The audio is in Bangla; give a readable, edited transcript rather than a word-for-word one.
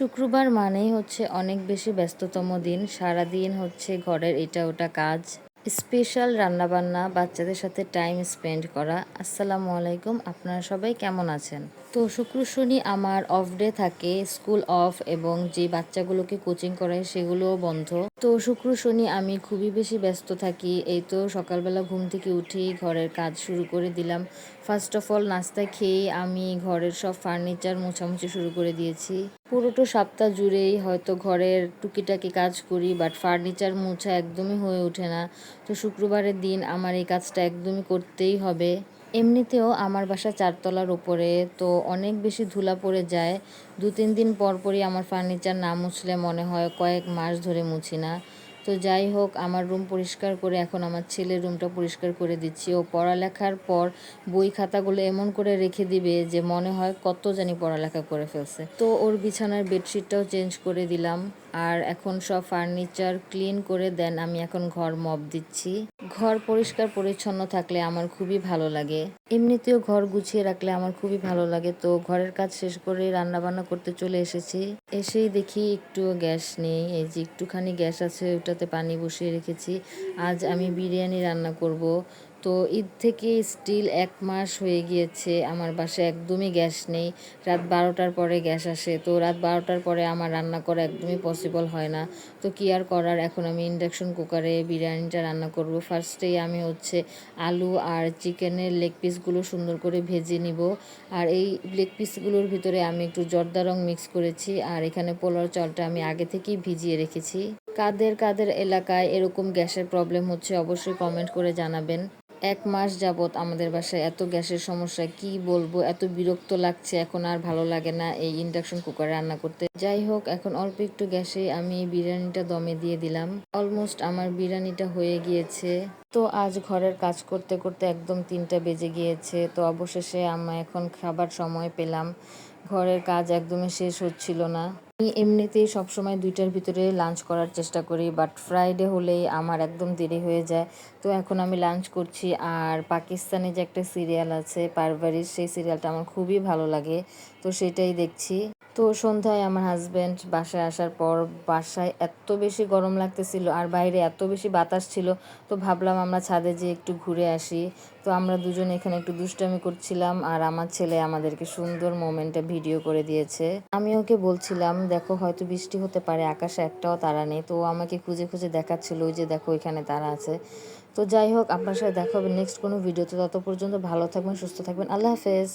শুক্রবার মানেই হচ্ছে অনেক বেশি ব্যস্ততম দিন। সারাদিন হচ্ছে ঘরের এটা ওটা কাজ, স্পেশাল রান্নাবান্না, বাচ্চাদের সাথে টাইম স্পেন্ড করা। আসসালামু আলাইকুম, আপনারা সবাই কেমন আছেন? তো শুক্র শনি আমার অফ ডে থাকে, স্কুল অফ, এবং যে বাচ্চাগুলোকে কোচিং করায় সেগুলোও বন্ধ। তো শুক্র শনি আমি খুবই বেশি ব্যস্ত থাকি। এই তো সকালবেলা ঘুম থেকে উঠেই ঘরের কাজ শুরু করে দিলাম। ফার্স্ট অফ অল নাস্তা খেয়েই আমি ঘরের সব ফার্নিচার মোছামুছি শুরু করে দিয়েছি। পুরোটা সপ্তাহ জুড়েই হয়তো ঘরের টুকিটাকি কাজ করি, বাট ফার্নিচার মোছা একদমই হয়ে ওঠে না। তো শুক্রবারের দিন আমার এই কাজটা একদমই করতেই হবে। এমনিতেও আমার বাসা 4 তলার ওপরে, তো অনেক বেশি ধুলা পড়ে যায়। 2-3 দিন পর পরই আমার ফার্নিচার না মুছলে মনে হয় কয়েক মাস ধরে মুছি না। তো যাই হোক, আমার রুম পরিষ্কার করে এখন আমার ছেলের রুমটা পরিষ্কার করে দিচ্ছি। ও পড়ালেখার পর বই খাতাগুলো এমন করে রেখে দিবে যে মনে হয় কত জানি পড়ালেখা করে ফেলছে। তো ওর বিছানার বেডশিটটাও চেঞ্জ করে দিলাম। আর এখন সব ফার্নিচার ক্লিন করে দেন আমি এখন ঘর মপ দিচ্ছি। ঘর পরিষ্কার পরিচ্ছন্ন থাকলে আমার খুবই ভালো লাগে। এমনিতেও ঘর গুছিয়ে রাখলে আমার খুবই ভালো লাগে। তো ঘরের কাজ শেষ করে রান্না বান্না করতে চলে এসেছি। এসেই দেখি একটু গ্যাস নেই, এই যে একটুখানি গ্যাস আছে, ওটাতে পানি বসিয়ে রেখেছি। আজ আমি বিরিয়ানি রান্না করব। তো ঈদ থেকে স্টিল 1 মাস হয়ে গিয়েছে, আমার বাসায় একদমই গ্যাস নেই। রাত 12টার পরে গ্যাস আসে, তো রাত 12টার পরে আমার রান্না করা একদমই পসিবল হয় না। তো কি আর করার, এখন আমি ইন্ডাকশন কুকারে বিরিয়ানিটা রান্না করব। ফার্স্টেই আমি হচ্ছে আলু আর চিকেনের লেগ পিসগুলো সুন্দর করে ভেজে নিব। আর এই লেগ পিসগুলোর ভিতরে আমি একটু জর্দা রং মিক্স করেছি, আর এখানে পোলাও চালটা আমি আগে থেকেই ভিজিয়ে রেখেছি। কাদের কাদের এলাকায় এরকম গ্যাসের প্রবলেম হচ্ছে অবশ্যই কমেন্ট করে জানাবেন। 1 মাস যাবৎ আমাদের বাসায় এত গ্যাসের সমস্যা, কি বলবো, এত বিরক্ত লাগছে, এখন আর ভালো লাগে না এই ইন্ডাকশন কুকারে রান্না করতে। যাই হোক, এখন অল্প একটু গ্যাসে আমি বিরিয়ানিটা দমে দিয়ে দিলাম। অলমোস্ট আমার বিরিয়ানিটা হয়ে গিয়েছে। তো আজ ঘরের কাজ করতে করতে একদম 3টা বেজে গিয়েছে। তো অবশেষে আমি এখন খাবার সময় পেলাম। ঘরের কাজ একদমই শেষ হচ্ছিল না। আমি এমনিতেই সবসময় 2টার ভিতরে লাঞ্চ করার চেষ্টা করি, বাট ফ্রাইডে হলেই আমার একদম দেরি হয়ে যায়। তো এখন আমি লাঞ্চ করছি, আর পাকিস্তানি যে একটা সিরিয়াল আছে পারভারিশ, সেই সিরিয়ালটা আমার খুবই ভালো লাগে, তো সেটাই দেখছি। তো সন্ধ্যায় আমার হাজব্যান্ড বাসায় আসার পর, বাসায় এত বেশি গরম লাগতেছিল আর বাইরে এত বেশি বাতাস ছিল, তো ভাবলাম আমরা ছাদে যেয়ে একটু ঘুরে আসি। তো আমরা দুজন এখানে একটু দুষ্টামি করছিলাম, আর আমার ছেলে আমাদেরকে সুন্দর মোমেন্টটা ভিডিও করে দিয়েছে। আমি ওকে বলছিলাম দেখো হয়তো বৃষ্টি হতে পারে, আকাশে একটাও তারা নেই। তো ও আমাকে খুঁজে খুঁজে দেখাচ্ছিল, ওই যে দেখো এখানে তারা আছে। তো যাই হোক, আপনার সাথে দেখা হবে নেক্সট কোনো ভিডিওতে। তত পর্যন্ত ভালো থাকবেন, সুস্থ থাকবেন, আল্লাহ হাফেজ।